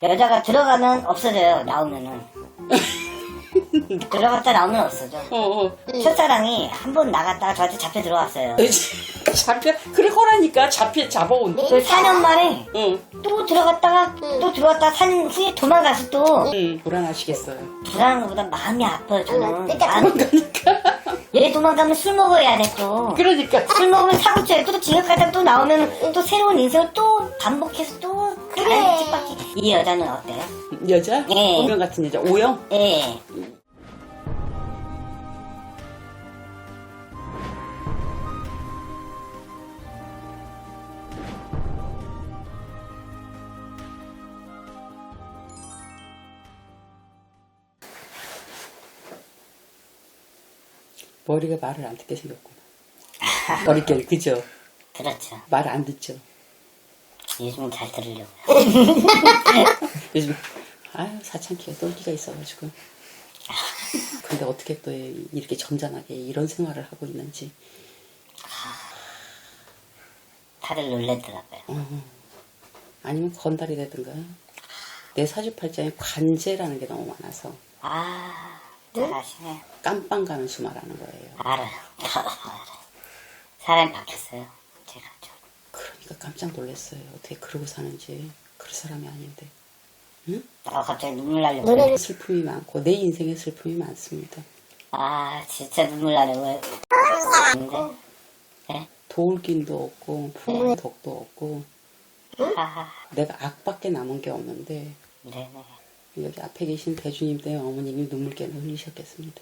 여자가 들어가면 없어져요. 나오면은. 들어갔다 나오면 없어져. 첫사랑이 한 번 나갔다가 저한테 잡혀 들어왔어요. 그래 허라니까 잡아온다. 그 4년 만에 응. 또 들어갔다가 또 들어왔다가 4년 후에 도망가서 또 불안하시겠어요. 불안한 것보다 마음이 아파요. 저는. 그러니까. 얘 도망가면 술 먹어야 돼 또. 그러니까. 술 먹으면 사고 쳐요. 또 징역 갔다가 또 나오면 또 새로운 인생을 또 반복해서 또 가는 찌빠기. 이 여자는 어때요? 여자? 예. 오명 같은 여자. 오영? 예. 머리가 말을 안 듣게 생겼구나. 머릿결 그죠? 그렇죠. 말 안 듣죠. 요즘은 잘 들으려고요. 요즘 사창기가 똘끼가 있어가지고. 근데 어떻게 또 이렇게 점잖하게 이런 생활을 하고 있는지. 다들 놀래더라고요. 아니면 건달이 되든가. 내 사주팔자에 관제라는 게 너무 많아서 잘 아시네. 깜빵 가는 수마라는 거예요. 알아요. 사람이 바뀌었어요. 제가 좀. 그러니까 깜짝 놀랐어요. 어떻게 그러고 사는지. 그럴 사람이 아닌데. 갑자기 눈물 나려고. 슬픔이 많고 내 인생에 슬픔이 많습니다. 진짜 눈물 나려고. 근데, 네? 도울 길도 없고 부모의 덕도 없고 내가 악밖에 남은 게 없는데 네네. 여기 앞에 계신 대주님 때문에 어머님이 눈물깨나 흘리셨겠습니다.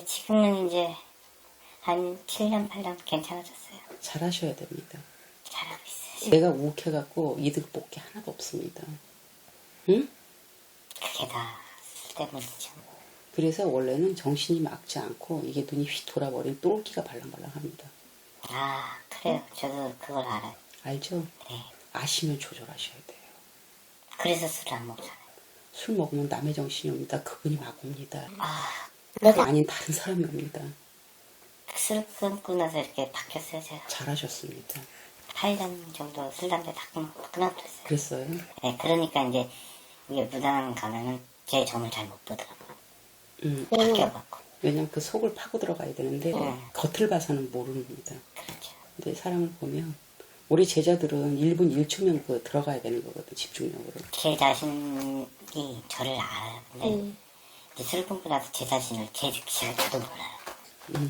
지금은 이제 한 7년, 8년 괜찮아졌어요. 잘하셔야 됩니다. 잘하고 있어요. 내가 욱해갖고 이득 볼 게 하나도 없습니다. 응? 그게 다 때문이죠. 그래서 원래는 정신이 막지 않고 이게 눈이 휙 돌아버린 똘끼가 발랑발랑합니다. 그래요. 저도 그걸 알아요. 알죠? 네. 아시면 조절하셔야 돼요. 그래서 술을 안 먹잖아요. 술 먹으면 남의 정신이 옵니다. 그분이 막 옵니다. 내가 아닌 다른 사람이 옵니다. 술 끊고 나서 이렇게 바뀌었어요, 제가. 잘하셨습니다. 8년 정도 술, 담배 다 끊어버렸어요. 그랬어요? 네, 그러니까 이제 이게 무당 가면은 제 점을 잘 못 보더라고요. 바뀌어갖고. 왜냐면 그 속을 파고 들어가야 되는데 겉을 봐서는 모릅니다. 그렇죠. 근데 사람을 보면 우리 제자들은 1분 1초면 그 들어가야 되는 거거든, 집중력으로. 제 자신이 저를 알아요. 근데 이제 술 끊고 나서 제 자신을 제가 저도 몰라요.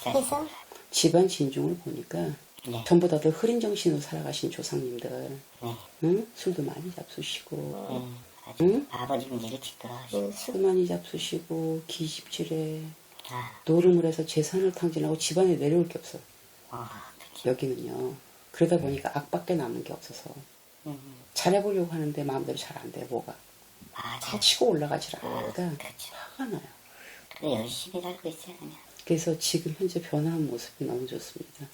제 자신을 몰라요. 집안 진중을 보니까 네. 전부 다들 흐린 정신으로 살아가신 조상님들, 네. 응? 술도 많이 잡수시고, 아주 아버지는 일찍 돌아가시고. 술도 많이 잡수시고, 기집질에 아, 노름을 해서 재산을 탕진하고 집안에 내려올 게 없어. 그렇죠. 여기는요. 그러다 보니까 악밖에 남는 게 없어서 잘해보려고 하는데 마음대로 잘 안 돼, 뭐가. 맞아요. 치고 올라가질 않으니까 그렇죠. 화가 나요. 그래, 열심히 살고 있어요, 그냥. 그래서 지금 현재 변화한 모습이 너무 좋습니다.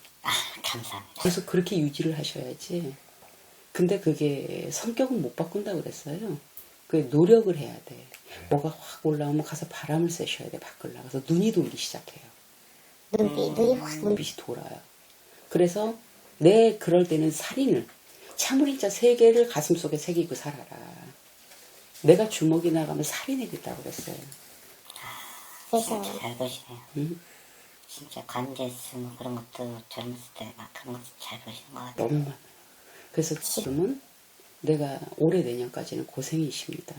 감사합니다. 계속 그렇게 유지를 하셔야지. 근데 그게 성격은 못 바꾼다고 그랬어요. 그게 노력을 해야 돼. 뭐가 확 올라오면 가서 바람을 쐬셔야 돼. 밖을 나가서 눈이 돌기 시작해요. 눈이 확 눈빛이 돌아요. 그래서 그럴 때는 살인을 참을인자 3개를 가슴속에 새기고 살아라. 내가 주먹이 나가면 살인해야겠다고 그랬어요. 진짜 잘 보시네요. 응? 진짜 관제스 뭐 그런 것도 젊었을 때 막 그런 것도 잘 보시는 것 같아요. 너무 많아요. 그래서 지금은 내가 올해 내년까지는 고생이십니다.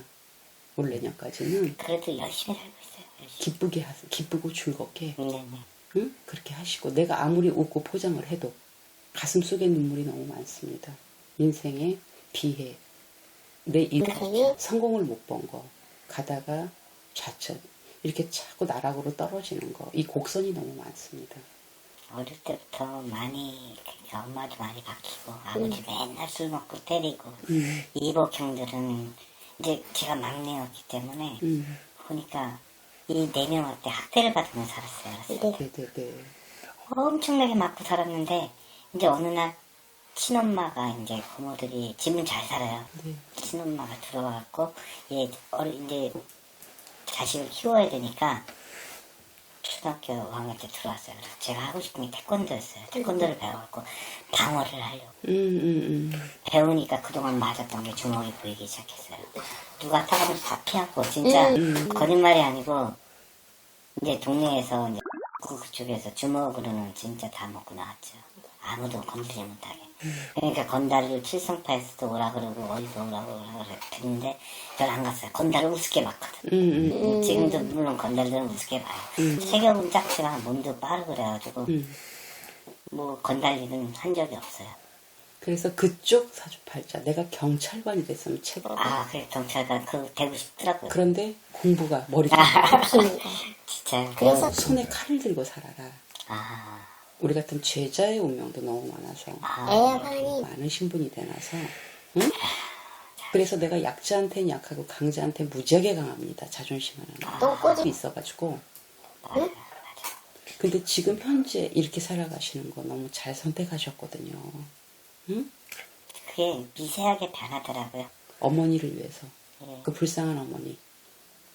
올 내년까지는 그래도 열심히 살고 있어요. 열심히. 기쁘고 즐겁게 네네. 응? 그렇게 하시고 내가 아무리 웃고 포장을 해도 가슴 속에 눈물이 너무 많습니다. 인생의 비해 내 인생이? 성공을 못 본 거 가다가 좌천 이렇게 자꾸 나락으로 떨어지는 거 이 곡선이 너무 많습니다. 어릴 때부터 많이 엄마도 많이 바뀌고 아버지 맨날 술 먹고 때리고 이복 형들은 이제 제가 막내였기 때문에 보니까 이 4명한테 학대를 받으면서 살았어요. 네네네. 엄청나게 맞고 살았는데 이제 어느 날 친엄마가 이제 고모들이 집은 잘 살아요. 네. 친엄마가 들어와갖고 이제 자식을 키워야 되니까 초등학교 5학년 때 들어왔어요. 그래서 제가 하고 싶은 게 태권도였어요. 태권도를 배워갖고 방어를 하려고. 배우니까 그동안 맞았던 게 주먹이 보이기 시작했어요. 누가 타가면서 다 피하고 진짜 거짓말이 아니고 이제 동네에서 이제 그쪽에서 주먹으로는 진짜 다 먹고 나왔죠. 아무도 건드리지 못하게. 그러니까 건달을 칠성파에서도 오라 그러고 어디서 오라고 그랬는데 저는 안 갔어요. 건달을 우습게 봤거든. 지금도 물론 건달들은 우습게 봐요. 체격은 작지만 몸도 빠르고 그래가지고 뭐 건달 일은 한 적이 없어요. 그래서 그쪽 사주팔자 내가 경찰관이 됐으면 최고. 아 그래 경찰관 그 되고 싶더라고요. 그런데 공부가 머리가 없습니다. 진짜 그래서 손에 칼을 들고 살아라. 아, 우리 같은 죄자의 운명도 너무 많아서 애반이 많은 신분이 되나서 응? 그래서 내가 약자한테는 약하고 강자한테 무지하게 강합니다. 자존심 하나 똥꼬지. 있어가지고. 근데 지금 현재 이렇게 살아가시는 거 너무 잘 선택하셨거든요. 응? 그게 미세하게 변하더라고요. 어머니를 위해서. 예. 그 불쌍한 어머니.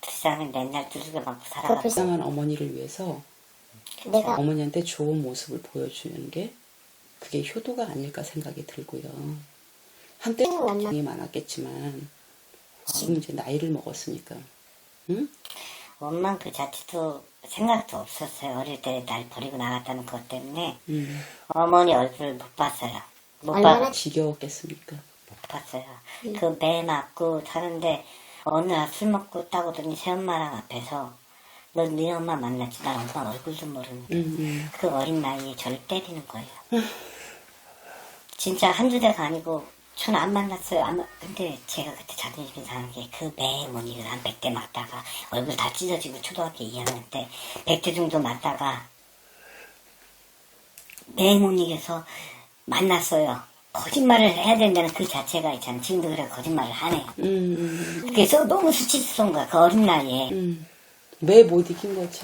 불쌍은 맨날 두들겨 맞고 그 살아가고 불쌍한 어머니를 위해서 내가 어머니한테 좋은 모습을 보여주는 게 그게 효도가 아닐까 생각이 들고요. 한때 걱정이 많았겠지만 지금 이제 나이를 먹었으니까 응? 원망 그 자체도 생각도 없었어요. 어릴 때 날 버리고 나갔다는 것 때문에 어머니 얼굴을 못 봤어요. 얼마나 지겨웠겠습니까? 못 봤어요. 그 매 맞고 사는데 어느 날 술 먹고 따고더니 새엄마랑 앞에서 너 네 엄마 만났지? 난 엄마 얼굴도 모르는데 그 어린 나이에 저를 때리는 거예요. 진짜 한두 대가 아니고 저는 안 만났어요. 근데 제가 그때 자존심이 상한 게 그 매에 못 이겨서 한 100대 맞다가 얼굴 다 찢어지고 초등학교 2학년 때 100대 정도 맞다가 매에 못 이겨서 만났어요. 거짓말을 해야 된다는 그 자체가 있잖아요. 지금도 그래 거짓말을 하네요. 그래서 너무 수치스러운 거야. 그 어린 나이에. 매 못 이긴 거지.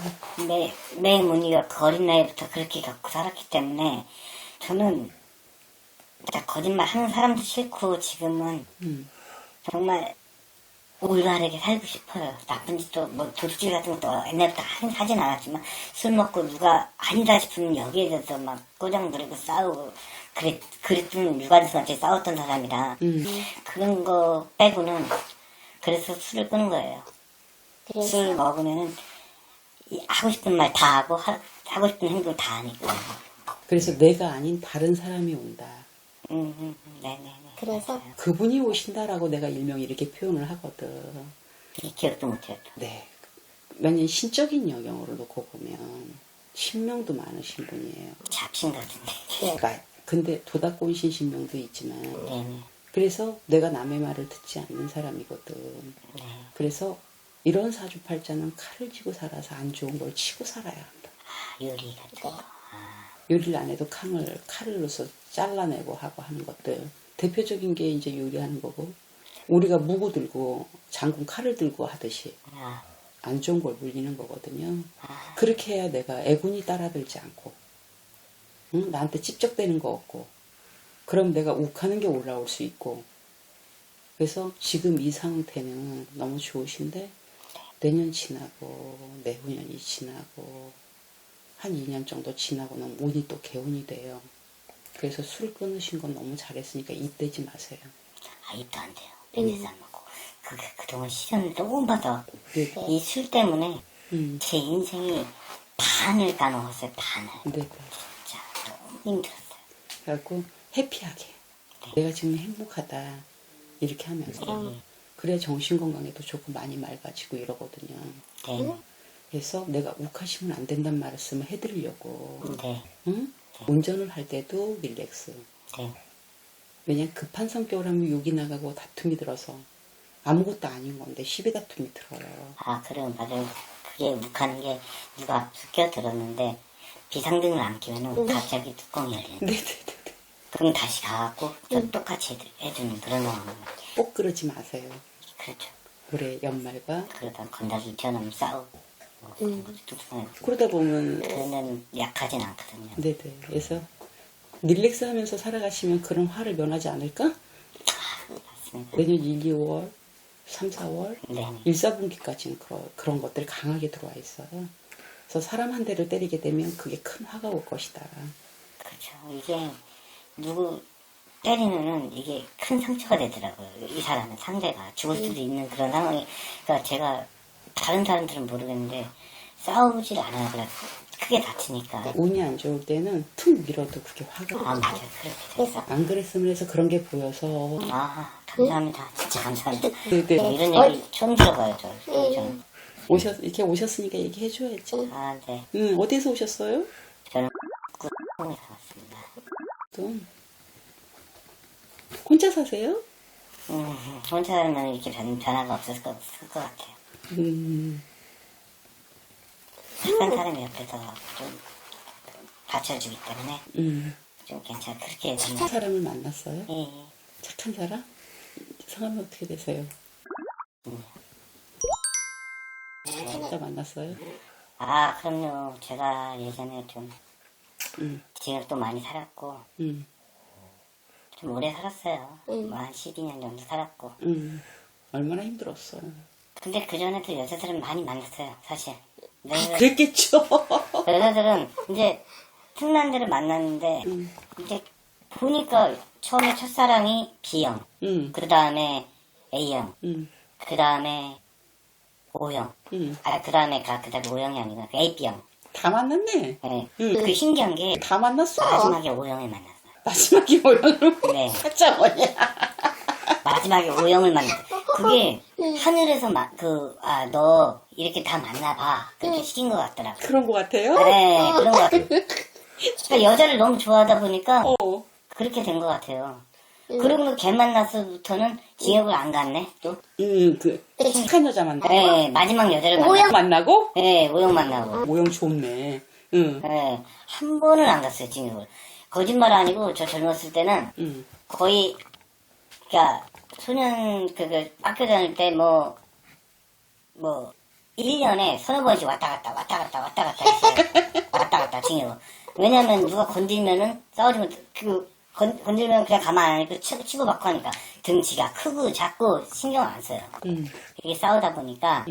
매에 못 이겨 그 어린 나이부터 그렇게 갖고 살았기 때문에 저는 진짜 거짓말 하는 사람도 싫고 지금은 정말 올바르게 살고 싶어요. 나쁜 짓도 뭐 도둑질 같은 것도 옛날부터 하진 않았지만 술 먹고 누가 아니다 싶으면 여기에 대해서 막 꼬장 부리고 싸우고 그랬던 유관순한테 싸웠던 사람이라 그런 거 빼고는 그래서 술을 끊은 거예요. 그래서 술 먹으면은 하고 싶은 말 다 하고 하고 싶은 행동 다 하니까. 그래서 내가 아닌 다른 사람이 온다. 네네네. 그래서 그분이 오신다라고 내가 일명 이렇게 표현을 하거든. 이 기억도 못해요. 네. 왜냐면 신적인 영역으로 놓고 보면 신명도 많으신 분이에요. 잡신 같은데. 그러니까 근데 도닥곤신 신명도 있지만 네네. 그래서 내가 남의 말을 듣지 않는 사람이거든. 네. 그래서 이런 사주팔자는 칼을 쥐고 살아서 안 좋은 걸 치고 살아야 한다. 아, 요리 같은 거. 요리를 안 해도 칼을로서 잘라내고 하고 하는 것들. 대표적인 게 이제 요리하는 거고, 우리가 무구 들고 장군 칼을 들고 하듯이 아, 안 좋은 걸 물리는 거거든요. 그렇게 해야 내가 애군이 따라들지 않고, 응? 나한테 찝적대는 거 없고, 그럼 내가 욱하는 게 올라올 수 있고. 그래서 지금 이 상태는 너무 좋으신데 내년 지나고 내후년이 지나고 한 2년 정도 지나고는 운이 또 개운이 돼요. 그래서 술 끊으신 건 너무 잘했으니까 입대지 마세요. 아, 입도 안 돼요. 맨날 먹고. 그동안 시련을 너무 받아. 네. 이 술 때문에 제 인생이 반을 까먹었어요, 반을. 네. 진짜 너무 힘들었어요. 그래갖고 해피하게 내가 지금 행복하다 이렇게 하면서 그래야 정신건강에도 좋고 많이 맑아지고 이러거든요. 네. 그래서 내가 욱하시면 안 된다는 말씀을 해드리려고. 네. 응? 운전을 할 때도 릴렉스. 네. 왜냐면 급한 성격을 하면 욕이 나가고 다툼이 들어서 아무것도 아닌 건데 시비 다툼이 들어요. 아, 그래요. 맞아요. 그게 욱하는 게 누가 앞에서 껴들었는데 비상등을 안 끼면은 갑자기 뚜껑이 열리는. 네네네. 그럼 다시 가갖고 또 똑같이 해주는 그런 상황인 것 같아요. 꼭 그러지 마세요. 그렇죠. 올해 연말과 그러다 건달이 튀어나오면 싸우고 뭐 그런 것도 뚝뚝하고 그러다 보면 그러면 약하진 않거든요. 네네. 그래서 릴렉스 하면서 살아가시면 그런 화를 면하지 않을까? 맞습니다. 내년 1, 2월, 3, 4월, 네네. 1, 4분기까지는 그런 것들이 강하게 들어와 있어요. 그래서 사람 한 대를 때리게 되면 그게 큰 화가 올 것이다. 그렇죠. 이게 누구 때리면은 이게 큰 상처가 되더라고요. 이 사람은 상대가 죽을 수도 있는 그런 상황이. 그러니까 제가 다른 사람들은 모르겠는데 싸우질 않아요. 그래 크게 다치니까. 운이 안 좋을 때는 툭 밀어도 그게 화가 아 나. 맞아요. 그렇게 돼서. 안 그랬으면 해서 그런 게 보여서. 아 감사합니다. 진짜 감사합니다. 네. 이런 얘기 처음 들어봐요. 저는. 이렇게 오셨으니까 얘기해줘야지. 아 네. 어디서 오셨어요? 저는 꾸에서 왔습니다. 또. 혼자 사세요? 혼자 살면 이렇게 변화가 없을 것 같아요. 착한 사람이 옆에서 좀 받쳐주기 때문에 좀 괜찮아. 그렇게 착한 되면 사람을 만났어요? 예. 착한 사람? 성함이 어떻게 되세요? 진짜 만났어요? 아 그럼요. 제가 예전에 좀 음. 지금 많이 살았고 음. 좀 오래 살았어요. 뭐 한 12년 정도 살았고. 얼마나 힘들었어. 근데 그전에도 여자들은 많이 만났어요. 사실. 그랬겠죠. 여자들은 이제 틈난 데를 만났는데 이제 보니까 처음에 첫사랑이 B형, 그 다음에 A형, 그 다음에 O형, 그 다음에 O형이 아니고 AB형. 다 만났네. 네. 그 신기한 게 다 만났어. 마지막에 O형을 만났어요. 마지막에 모양으로. 네. 살짝 뭐냐. 마지막에 O형을 만났어요. 그게 하늘에서 너 이렇게 다 만나봐. 그렇게 시킨 것 같더라고요. 그런 것 같아요? 네, 그런 것 같아요. 그러니까 여자를 너무 좋아하다 보니까 어. 그렇게 된 것 같아요. 그리고 걔 만나서부터는 징역을 안 갔네, 또. 착한 여자 만나고. 네, 마지막 여자를 만나고? 네, 오영 만나고. 모형 좋네. 응. 네, 한 번은 안 갔어요, 징역을. 거짓말 아니고, 저 젊었을 때는 거의, 그니까, 소년, 학교 다닐 때 1년에 서너 번씩 왔다 갔다 했어요. 왔다 갔다, 징역을. 왜냐면 누가 건들면은 싸우지면, 건들면 그냥 가만 안 하니까 치고 받고 하니까 등치가 크고 작고 신경 안 써요. 이게 싸우다 보니까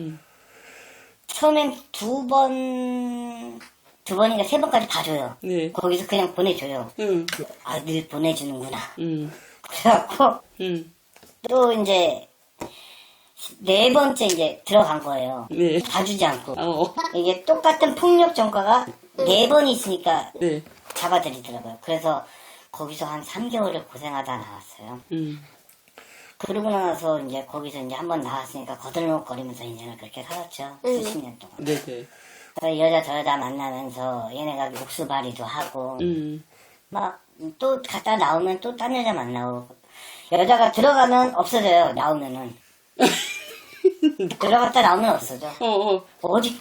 처음엔 두 번인가 세 번까지 봐줘요. 네. 거기서 그냥 보내줘요. 아, 늘 보내주는구나. 그래갖고 또 이제 네 번째 이제 들어간 거예요. 네. 봐주지 않고. 어. 이게 똑같은 폭력 전과가 네 번이 있으니까 네. 잡아들이더라고요. 그래서 거기서 한 3개월을 고생하다 나왔어요. 그러고 나서 이제 거기서 이제 한번 나왔으니까 거들먹거리면서 인생을 그렇게 살았죠. 수십 년 동안. 네네. 그래서 여자 저 여자 만나면서 얘네가 옥수발이도 하고 막 또 갔다 나오면 또 딴 여자 만나고 여자가 들어가면 없어져요. 나오면은. 들어갔다 나오면 없어져. 어디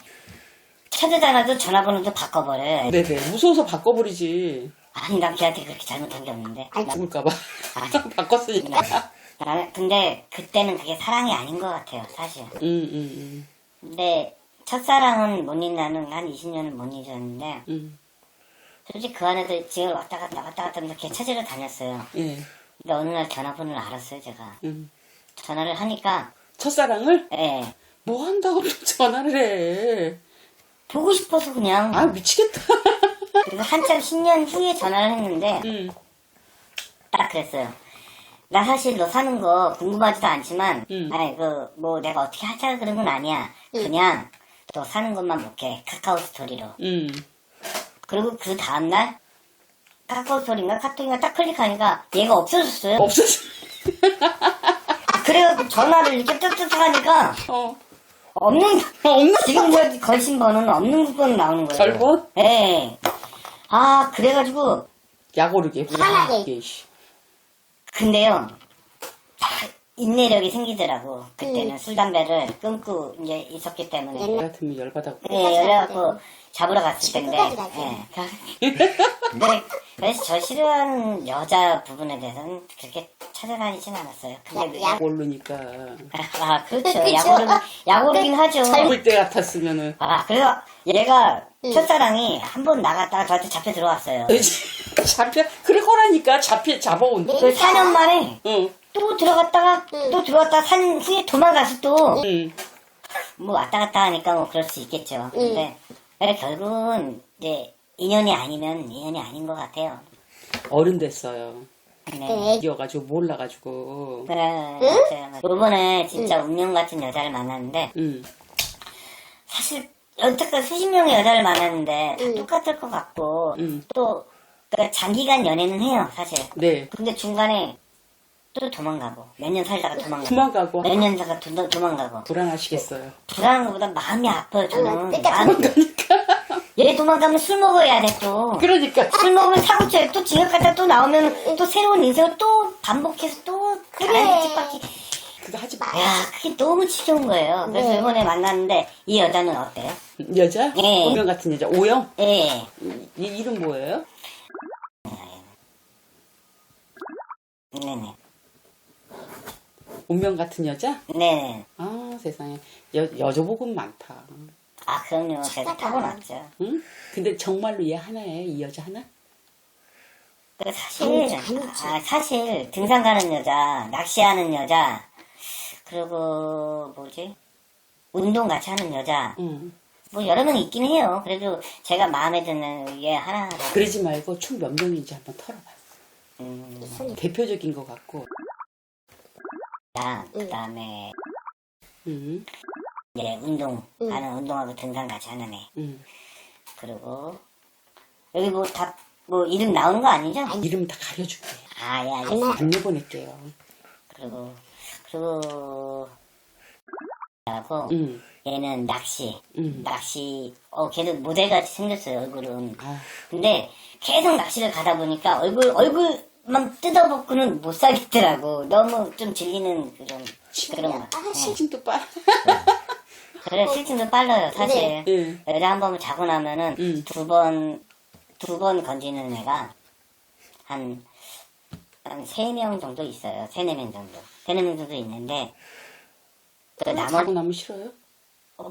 찾아다녀도 전화번호도 바꿔버려. 네네. 무서워서 바꿔버리지. 아니 난 걔한테 그렇게 잘못한 게 없는데. 죽을까봐. 아니. 바꿨으니까. 근데 그때는 그게 사랑이 아닌 것 같아요, 사실. 근데 첫사랑은 못 잊나는 한 20년을 못 잊었는데 솔직히 그 안에도 지금 왔다 갔다 하면서 걔 찾으러 다녔어요. 예. 근데 어느 날 전화번호를 알았어요, 제가. 전화를 하니까 첫사랑을? 예. 뭐 한다고 또 전화를 해. 보고 싶어서 그냥. 아, 미치겠다. 그래서 한참 10년 후에 전화를 했는데 딱 그랬어요. 나 사실 너 사는 거 궁금하지도 않지만 아니 내가 어떻게 하자 그런 건 아니야. 그냥 너 사는 것만 볼게. 카카오 스토리로. 그리고 그 다음날 카카오 스토리인가 카톡인가 딱 클릭하니까 얘가 없어졌어요. 없었어. 그래가지고 전화를 이렇게 뚝뚝 하니까 없는 지금 저 걸신 번호는 없는 국번이 나오는 거예요. 절번? 네. 아 그래가지고 약 오르게. 화나게. 근데요, 인내력이 생기더라고. 그때는 술, 담배를 끊고 이제 있었기 때문에. 나 같으면 열받아. 네, 그래갖고 잡으러 갔을 텐데. 끝까지 가지. 네. 그래서 저 싫어하는 여자 부분에 대해서는 그렇게 찾아다니진 않았어요. 근데 약 모르니까. 아, 그렇죠. 그쵸. 약오르긴 하죠. 젊을 때 같았으면은. 아, 그래서 얘가 첫사랑이 한 번 나갔다가 저한테 잡혀 들어왔어요. 그럴 거라니까. 잡아온다. 그 4년 만에 응. 또 들어갔다가 또 들어왔다가 4년 후에 도망가서 또 응. 뭐 왔다 갔다 하니까 뭐 그럴 수 있겠죠. 근데 그러니까 결국은 이제 인연이 아니면 인연이 아닌 것 같아요. 어른 됐어요. 네. 이겨가지고 몰라가지고. 그래, 맞아요. 요번에 진짜 운명 같은 여자를 만났는데, 사실, 여태까지 수십 명의 여자를 만났는데, 다 똑같을 것 같고, 또, 그러니까 장기간 연애는 해요, 사실. 네. 근데 중간에 또 도망가고, 몇 년 살다가 도망가고, 도망가고. 몇 년 살다가 도망가고. 불안하시겠어요. 불안한 것보다 마음이 아파요, 저는. 그러니까 얘 도망가면 술 먹어야 돼, 또. 그러니까. 술 먹으면 사고 쳐요. 또 징역 갔다 또 나오면 또 새로운 인생을 또 반복해서 또 그래. 집밖에. 그거 하지 마. 야, 그게 너무 지겨운 거예요. 그래서 네. 이번에 만났는데 이 여자는 어때요? 여자? 예. 운명 같은 여자. 오영? 예. 이 이름 뭐예요? 네네. 운명 같은 여자? 네네. 아, 세상에. 여자복은 많다. 아, 그럼요. 제가 타고났죠. 응? 근데 정말로 얘 하나예요? 이 여자 하나? 그 사실 등산 가는 여자, 낚시하는 여자, 그리고 뭐지? 운동 같이 하는 여자, 응. 뭐 여러 명 있긴 해요. 그래도 제가 마음에 드는 얘 하나. 그러지 말고 총 몇 명인지 한번 털어봐. 있으니까. 대표적인 것 같고. 그다음에 응. 예, 운동하고 등산 같이 하는 애. 응. 그리고 여기 뭐 다 뭐 이름 나오는 거 아니죠? 이름 다 가려줄게. 아, 예, 알겠습니다. 안 내보낼게요. 그리고 하고 응. 얘는 낚시. 응. 걔는 모델같이 생겼어요, 얼굴은. 아, 근데 계속 낚시를 가다 보니까 얼굴만 뜯어먹고는 못 살겠더라고. 너무 좀 질리는 그런 거. 아, 실증도 빨. 그래, 실증도 빨라요, 사실. 네. 여자 한 번 자고 나면은 음. 두 번 건지는 애가 한 3명 정도 있어요. 3-4명 정도. 3-4명 정도 있는데, 그 자고 나머지, 나면 싫어요?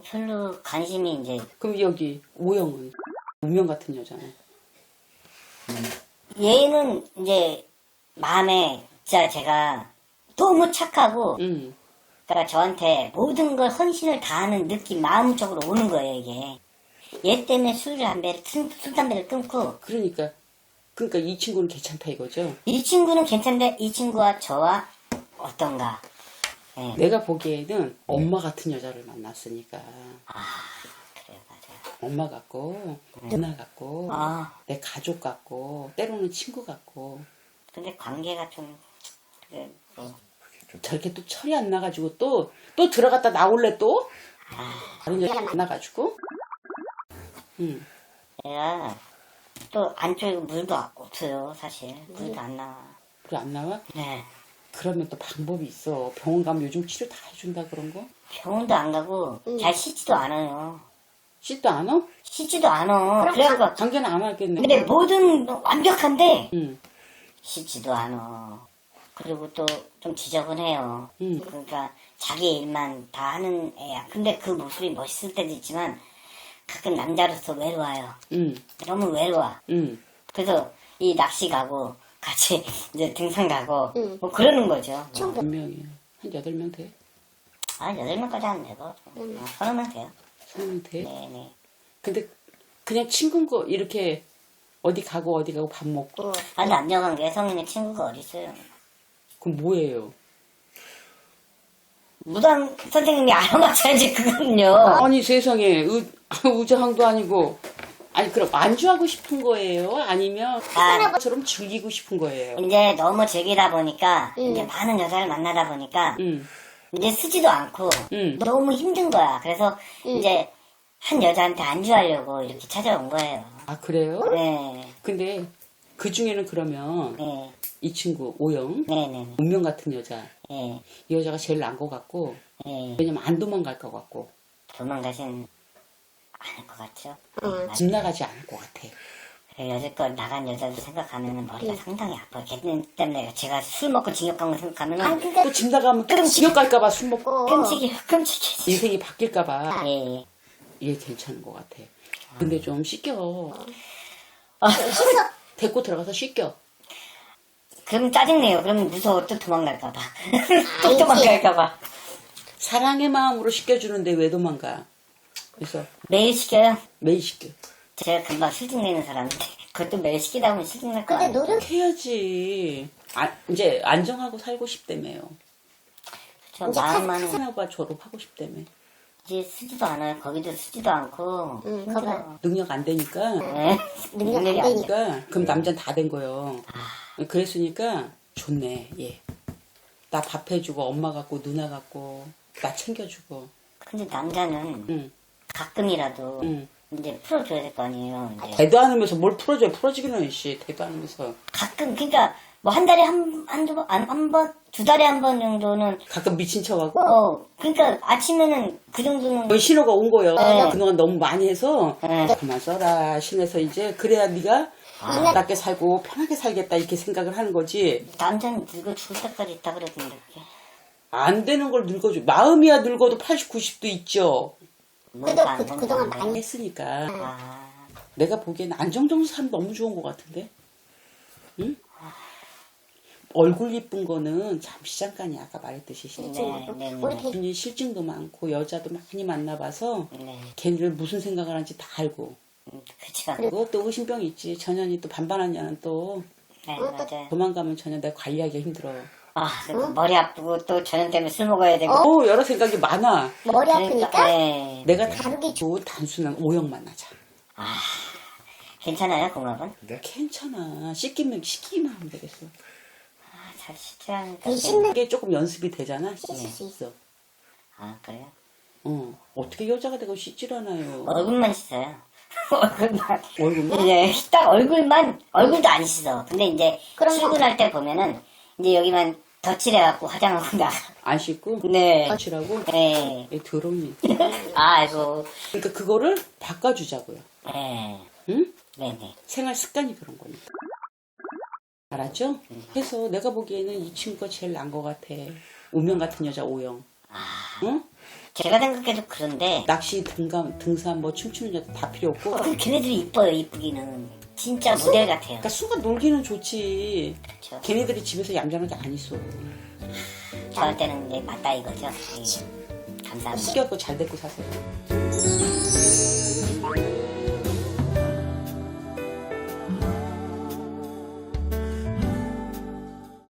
별로 관심이 이제, 그럼 여기 오영은 운명 같은 여자네. 얘는 이제 마음에 진짜 제가 너무 착하고, 응. 그러니까 저한테 모든 걸 헌신을 다하는 느낌, 마음적으로 오는 거예요, 이게. 얘 때문에 술, 담배를 끊고, 그러니까 이 친구는 괜찮다 이거죠? 이 친구는 괜찮은데, 이 친구와 저와 어떤가. 예. 내가 보기에는 엄마 같은 여자를 만났으니까 그래요, 맞아요. 엄마 같고 누나 같고 아, 내 가족 같고 때로는 친구 같고 근데 관계가 좀, 그래, 뭐, 저렇게 또 철이 안 나가지고 또 들어갔다 나올래 또? 다른 여자 만나가지고 응. 얘가 또 안쪽에 물도 없어요, 사실. 물도 안 나와. 그래 안 나와? 네. 그러면 또 방법이 있어. 병원 가면 요즘 치료 다 해준다 그런 거? 병원도 안 가고, 잘 씻지도 않아요. 씻도 안 와? 씻지도 않아. 그래갖고, 관계는 안 하겠네. 근데 뭐든 완벽한데, 응. 씻지도 않아. 그리고 또 좀 지저분해요. 그러니까 자기 일만 다 하는 애야. 근데 그 모습이 멋있을 때도 있지만 가끔 남자로서 외로워요. 응. 너무 외로워. 응. 그래서 이 낚시 가고 같이 이제 등산 가고 뭐 그러는 거죠. 몇 명이야? 한 8명 돼? 8명까지 하면 되고 30명 돼요. 3명 돼? 네네. 근데 그냥 친구인 거 이렇게 어디 가고 밥 먹고 남녀 관계에 성인의 친구가 어딨어요. 그럼 뭐예요? 무당 선생님이 알아맞혀야지 그거는요. 아니 세상에 우자항도 아니고 아니 그럼 안주하고 싶은 거예요? 아니면 처럼 즐기고 싶은 거예요? 이제 너무 즐기다 보니까 이제 많은 여자를 만나다 보니까 응. 이제 쓰지도 않고 너무 힘든 거야. 그래서 이제 한 여자한테 안주하려고 이렇게 찾아온 거예요. 아 그래요? 네. 근데 그 중에는 그러면 네. 이 친구 오영 네네네. 운명 같은 여자 네. 이 여자가 제일 나은 것 같고 네. 왜냐면 안 도망갈 것 같고 도망가진 않을 것 같죠. 집 나가지 않을 것 같아. 여태껏 나간 여자들 생각하면 머리가 상당히 아파요. 걔 때문에 제가 술 먹고 징역 간 거 생각하면 또 집 나가면 또 지역 갈까봐 술 먹고 끔찍해. 인생이 바뀔까봐 예. 얘 괜찮은 것 같아. 근데 좀 씻겨. 데리고 들어가서 씻겨. 그럼 짜증내요. 그럼 무서워. 또 도망갈까봐. 또 도망갈까봐. 사랑의 마음으로 씻겨주는데 왜 도망가? 그래서 매일 시켜요? 매일 시켜. 제가 금방 실증 내는 사람인데 그것도 매일 시키다 보면 실증 날 거 근데 아니에요? 노력 해야지. 이제 안정하고 살고 싶다며요. 저 이제 마음만은 하나가 졸업하고 싶다며. 이제 쓰지도 않아요. 거기도 쓰지도 않고. 거봐. 능력 안 되니까. 네. 능력 안 능력이 되니까. 그러니까 그럼 남자는 다 된 거예요. 그랬으니까 좋네. 예. 나 밥 해주고 엄마 같고 누나 같고 나 챙겨주고. 근데 남자는 응. 가끔이라도 응. 이제 풀어줘야 될 거 아니에요. 이제 대도 안 하면서 뭘 풀어줘요. 풀어지기는 씨. 대도 안 하면서. 가끔 그러니까 뭐 한 달에 한 번, 두 달에 한 번 정도는 가끔 미친 척하고. 그러니까 아침에는 그 정도는 거의 신호가 온 거예요. 네. 그동안 너무 많이 해서 네. 그만 써라 신에서 이제 그래야 네가 아름답게 살고 편하게 살겠다 이렇게 생각을 하는 거지. 남자는 늙어 죽을 때까지 있다 그러던데 그게. 안 되는 걸 늙어줘. 마음이야 늙어도 80, 90도 있죠. 뭔가 안 그동안 된다. 많이 했으니까 아, 내가 보기에는 안정적인 사람 너무 좋은 것 같은데. 응? 얼굴 이쁜 거는 잠시 잠깐이야. 아까 말했듯이 네, 네, 우리 네. 괜히 실증도 많고 여자도 많이 만나봐서 네. 걔네들 무슨 생각을 하는지 다 알고. 그치가. 그리고 또 의심병이 있지. 전현이 또 반반한 년은 또 네, 맞아요. 도망가면 전혀 내가 관리하기가 힘들어. 그리고 머리 아프고 또 저녁 때문에 술 먹어야 되고. 여러 생각이 많아. 머리 아프니까 네. 내가 다루기 좋은 단순한 오형 만나자. 괜찮아요, 공업은? 괜찮아. 시키기만 하면 되겠어. 잘 씻지 않으니까. 이 씻는 이게 조금 연습이 되잖아. 씻을 수 있어. 그래요? 어떻게 여자가 되고 씻질 않아요. 얼굴만 씻어요. 얼굴만. 얼굴만? 네, 딱 얼굴도 안 씻어. 근데 이제 그럼 출근할 때 보면은 이제 여기만 덧칠해갖고 화장하고 나가. 안 씻고? 네. 덧칠하고? 네. 이 더러움이. 아이고. 그러니까 그거를 바꿔주자고요. 네. 응? 네네. 생활 습관이 그런 거니까. 알았죠? 해서 내가 보기에는 이 친구가 제일 난 것 같아. 운명 같은 여자 오영. 응? 제가 생각해도 그런데 낚시, 등산, 뭐 춤추는 여자 다 필요 없고. 걔네들이 이뻐요, 이쁘기는. 진짜 모델 같아요. 그러니까 순간 놀기는 좋지. 그렇죠. 걔네들이 집에서 얌전하게 안 있어. 저한테는 이제 맞다 이거죠. 예. 감사합니다. 숙여갖고 잘 데리고 사세요.